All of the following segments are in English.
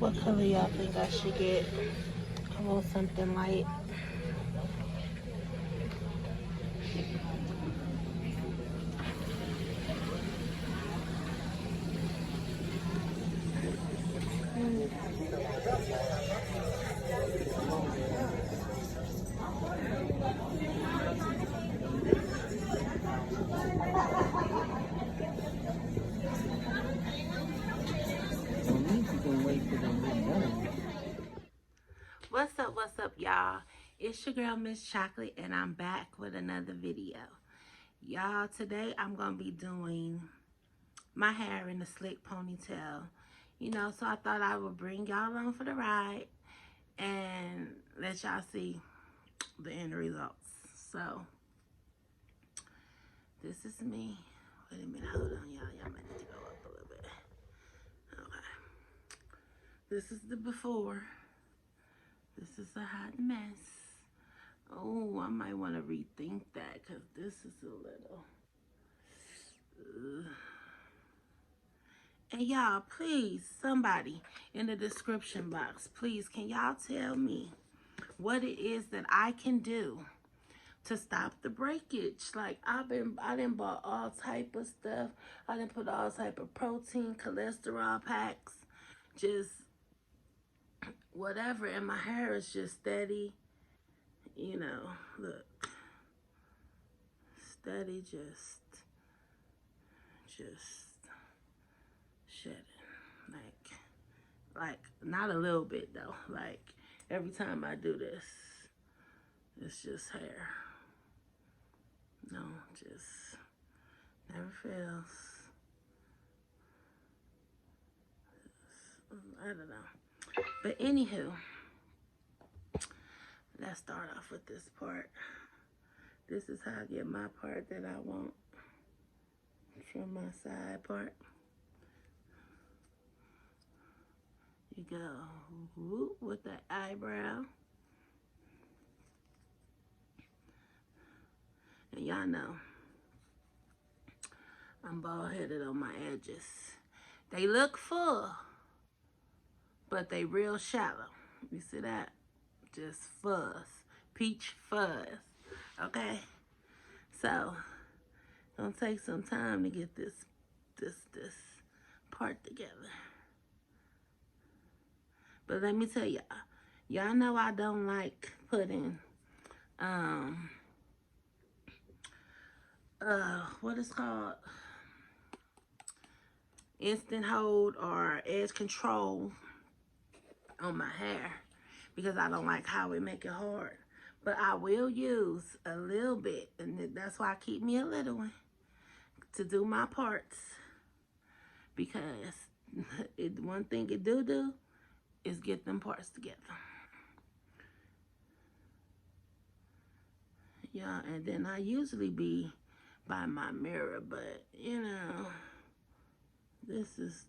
What color y'all think I should get? I want something light. What's up, y'all? It's your girl, Miss Chocolate, and I'm back with another video. Y'all, today I'm going to be doing my hair in a slick ponytail. You know, so I thought I would bring y'all along for the ride and let y'all see the end results. So, this is me. Wait a minute, hold on, y'all. Y'all might need to go up a little bit. Okay. This is the before. This is a hot mess. Oh, I might want to rethink that because this is a little... And y'all, please, somebody in the description box, please, can y'all tell me what it is that I can do to stop the breakage? Like, I done bought all type of stuff. I done put all type of protein, cholesterol packs, just whatever. And my hair is just steady, you know, look. Steady, just shedding. Like, not a little bit though. Like, every time I do this, it's just hair. No, just never fails. I don't know. But anywho, let's start off with this part. This is how I get my part that I want from my side part. You go whoop, with the eyebrow. And y'all know, I'm bald-headed on my edges. They look full, but they real shallow. You see that? Just fuzz. Peach fuzz. Okay? So, gonna take some time to get this part together. But let me tell y'all, y'all know I don't like putting, what is called? Instant hold or edge control on my hair because I don't like how it make it hard. But I will use a little bit, and that's why I keep me a little one to do my parts, because one thing it do is get them parts together. Yeah, and then I usually be by my mirror, but you know, this is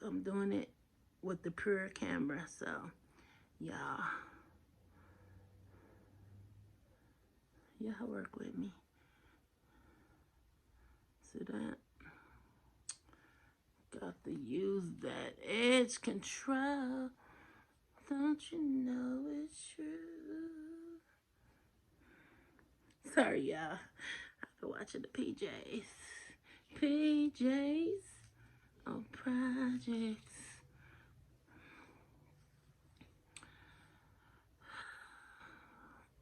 I'm doing it with the pure camera, so y'all work with me. See that? Got to use that edge control. Don't you know it's true? Sorry, y'all. I've been watching the PJs. PJs on projects.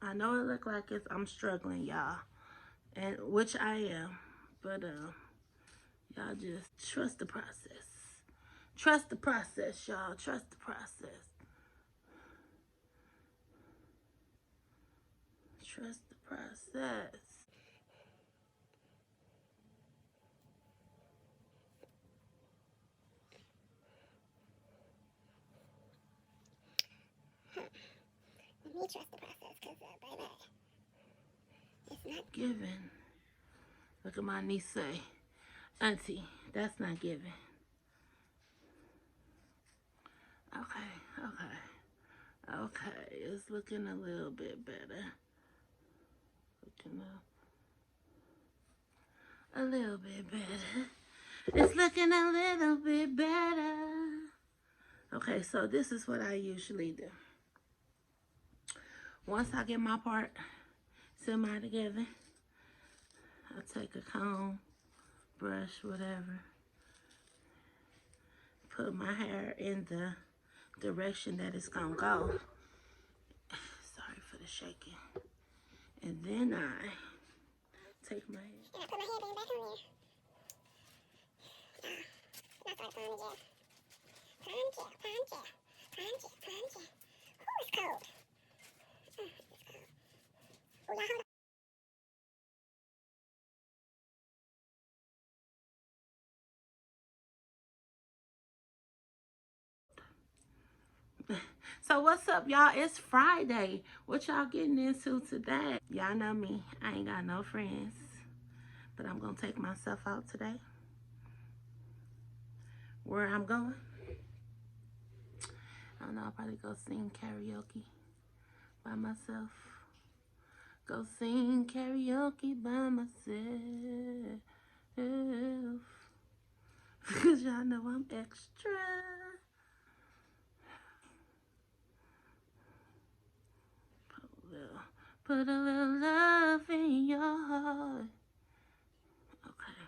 I know it look like I'm struggling, y'all, and which I am, but y'all just trust the process. Trust the process, y'all. Trust the process. Trust the process. Let me trust the process, because, baby, it's not given. Look at my niece say, Auntie, that's not given. Okay, it's looking a little bit better. Looking a little bit better. It's looking a little bit better. Okay, so this is what I usually do. Once I get my part semi together, I take a comb, brush, whatever, put my hair in the direction that it's gonna go. Sorry for the shaking. And then I take my hair. And I put my hairband back on there. Not like ponytail. Ponytail. Oh, it's cold. It's cold. Oh, y'all hold on. So what's up, y'all? It's Friday. What y'all getting into today? Y'all know me. I ain't got no friends. But I'm going to take myself out today. Where I'm going? I don't know. I'll probably go sing karaoke by myself. Go sing karaoke by myself. Because y'all know I'm extra. Put a little love in your heart. Okay.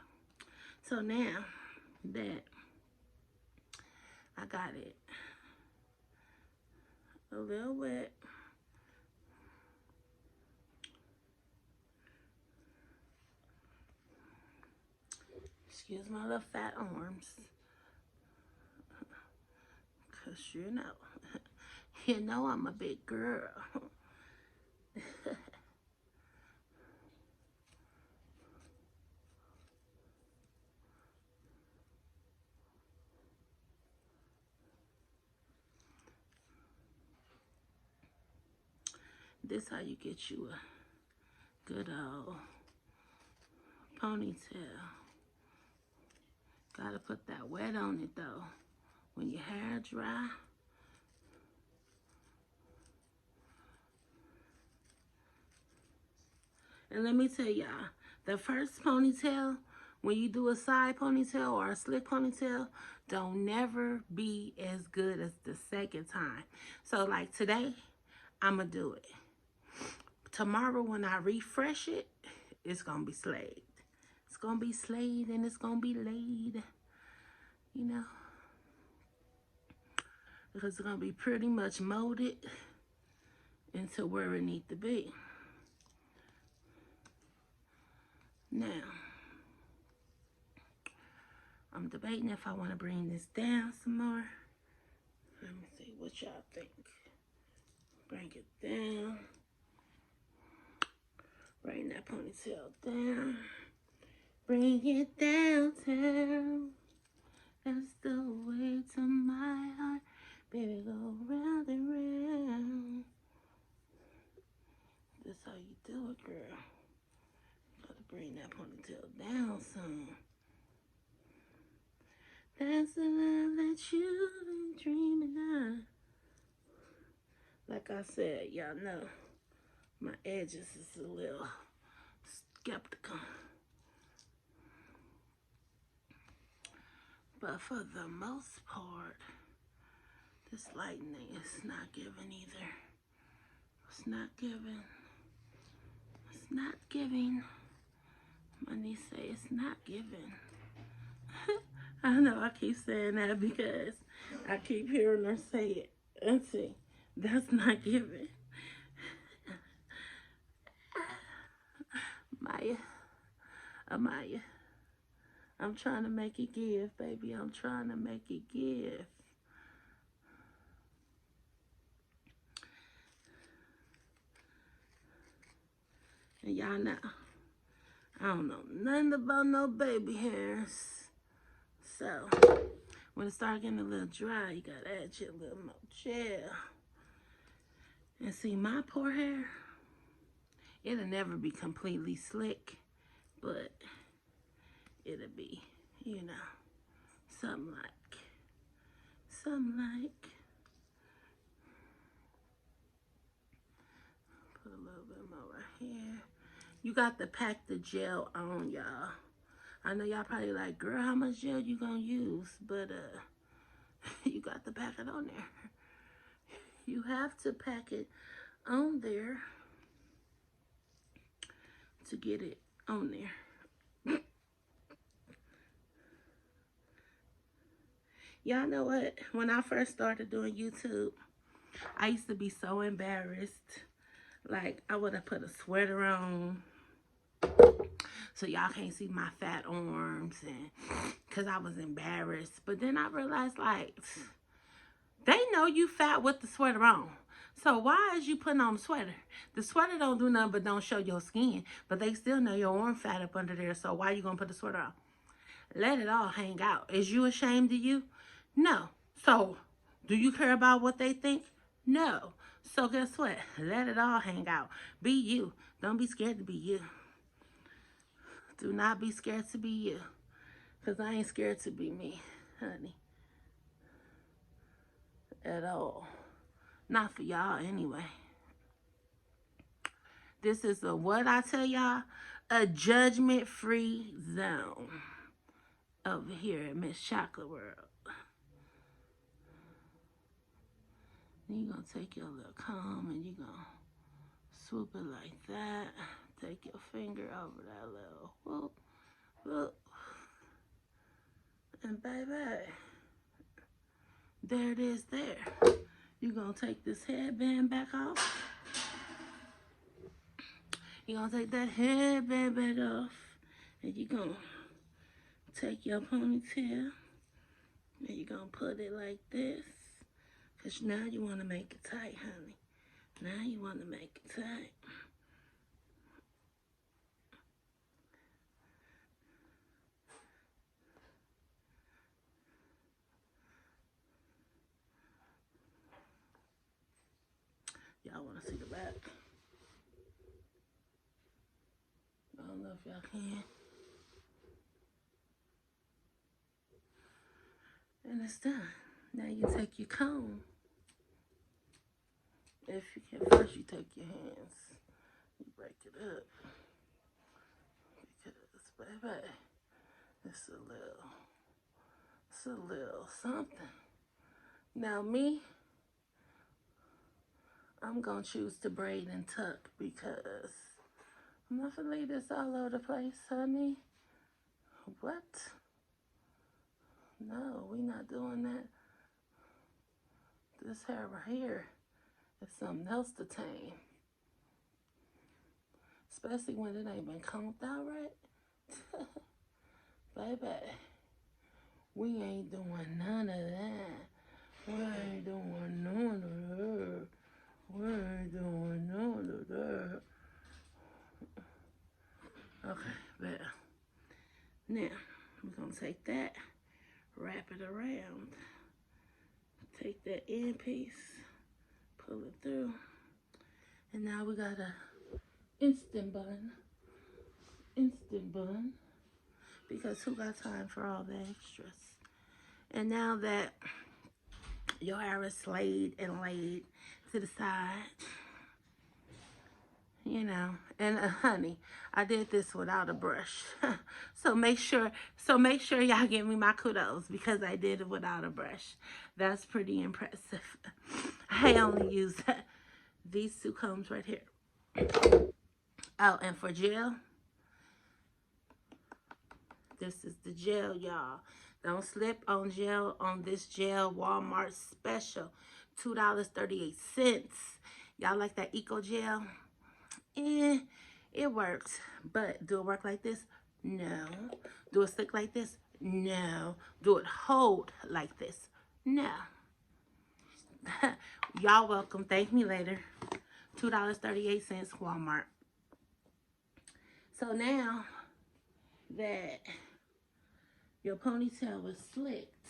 So now that I got it a little wet, excuse my little fat arms, because you know I'm a big girl. This how you get you a good old ponytail. Gotta put that wet on it though. When your hair dry. And let me tell y'all, the first ponytail, when you do a side ponytail or a slick ponytail, don't never be as good as the second time. So like today, I'ma do it. Tomorrow when I refresh it, it's gonna be slayed. It's gonna be slayed and it's gonna be laid. You know? Because it's gonna be pretty much molded into where it needs to be. Now, I'm debating if I want to bring this down some more. Let me see what y'all think. Bring it down. Bring that ponytail down. Bring it downtown. That's the way to my heart. Baby, go round and round. That's how you do it, girl. Gotta bring that ponytail down some. That's the love that you've been dreaming of. Like I said, y'all know my edges is a little skeptical. But for the most part, this lightning is not giving either. It's not giving. It's not giving. My niece say it's not giving. I know I keep saying that because I keep hearing her say it. Auntie, that's not giving. Maya, Amaya, I'm trying to make it give, baby. I'm trying to make it give. And y'all know, I don't know nothing about no baby hairs. So, when it starts getting a little dry, you gotta add your little more gel. And see, my poor hair, it'll never be completely slick, but it'll be, you know, something like. Put a little bit more right here. You got to pack the gel on, y'all. I know y'all probably like, girl, how much gel you gonna use? But you got to pack it on there. You have to pack it on there to get it on there. Y'all know what? When I first started doing YouTube, I used to be so embarrassed. Like, I would have put a sweater on so y'all can't see my fat arms, and because I was embarrassed. But then I realized, like, they know you fat with the sweater on. So why is you putting on a sweater? The sweater don't do nothing but don't show your skin. But they still know your arm fat up under there. So why you going to put the sweater on? Let it all hang out. Is you ashamed of you? No. So do you care about what they think? No. So guess what? Let it all hang out. Be you. Don't be scared to be you. Do not be scared to be you. Because I ain't scared to be me, honey. At all. Not for y'all anyway. This is a, what I tell y'all, a judgment-free zone over here at Miss Chocolate World. You're going to take your little comb and you're going to swoop it like that. Take your finger over that little whoop, whoop. And baby, there it is there. You're going to take this headband back off. You're going to take that headband back off. And you're going to take your ponytail. And you're going to put it like this. Because now you want to make it tight, honey. Now you want to make it tight. Y'all want to see the back? I don't know if y'all can. And it's done. Now you take your comb. If you can, first you take your hands. You break it up. Because, baby, it's a little something. Now me, I'm going to choose to braid and tuck because I'm not going to leave this all over the place, honey. What? No, we not doing that. This hair right here is something else to tame. Especially when it ain't been combed out right. Baby, we ain't doing none of that. We ain't doing none of that. We ain't doing none of that. Okay, better. Now, we're going to take that, wrap it around. Take that end piece, pull it through. And now we got a instant bun. Instant bun. Because who got time for all the extras? And now that your hair is slayed and laid to the side, you know, and honey, I did this without a brush. so make sure y'all give me my kudos because I did it without a brush. That's pretty impressive. I only use these two combs right here. Oh, and for gel, this is the gel, y'all. Don't slip on gel on this gel. Walmart special, $2.38. Y'all like that Eco Gel? It works. But do it work like this? No. Do it stick like this? No. Do it hold like this? No. Y'all welcome. Thank me later. $2.38, Walmart. So now that your ponytail was slicked,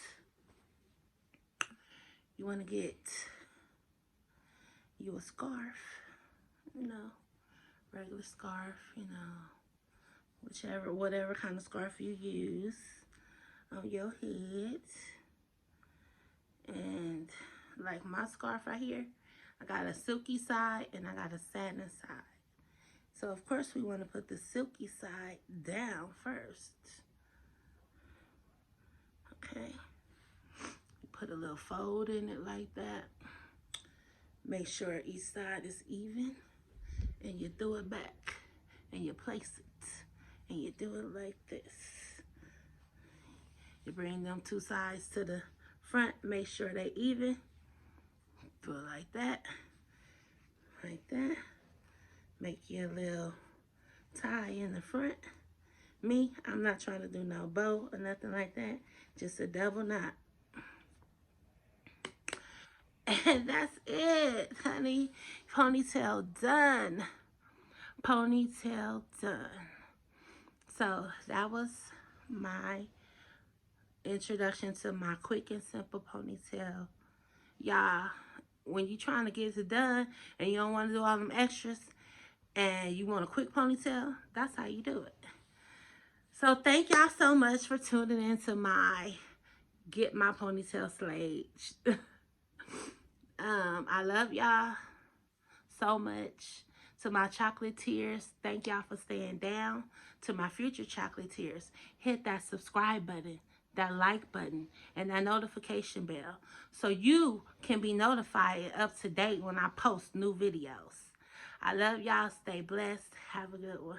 you want to get you a scarf, you know, regular scarf, you know, whatever kind of scarf you use on your head. And like my scarf right here, I got a silky side and I got a satin side. So of course we want to put the silky side down first. Okay. Put a little fold in it like that. Make sure each side is even. And you throw it back. And you place it. And you do it like this. You bring them two sides to the front. Make sure they even. Do it like that. Like that. Make your little tie in the front. Me, I'm not trying to do no bow or nothing like that. Just a double knot. And that's it, honey. Ponytail done. Ponytail done. So that was my introduction to my quick and simple ponytail. Y'all, when you're trying to get it done and you don't want to do all them extras and you want a quick ponytail, that's how you do it. So thank y'all so much for tuning in to my Get My Ponytail Slayed. I love y'all so much. To my chocolatiers, thank y'all for staying down. To my future chocolatiers, hit that subscribe button, that like button, and that notification bell so you can be notified and up to date when I post new videos. I love y'all. Stay blessed. Have a good one.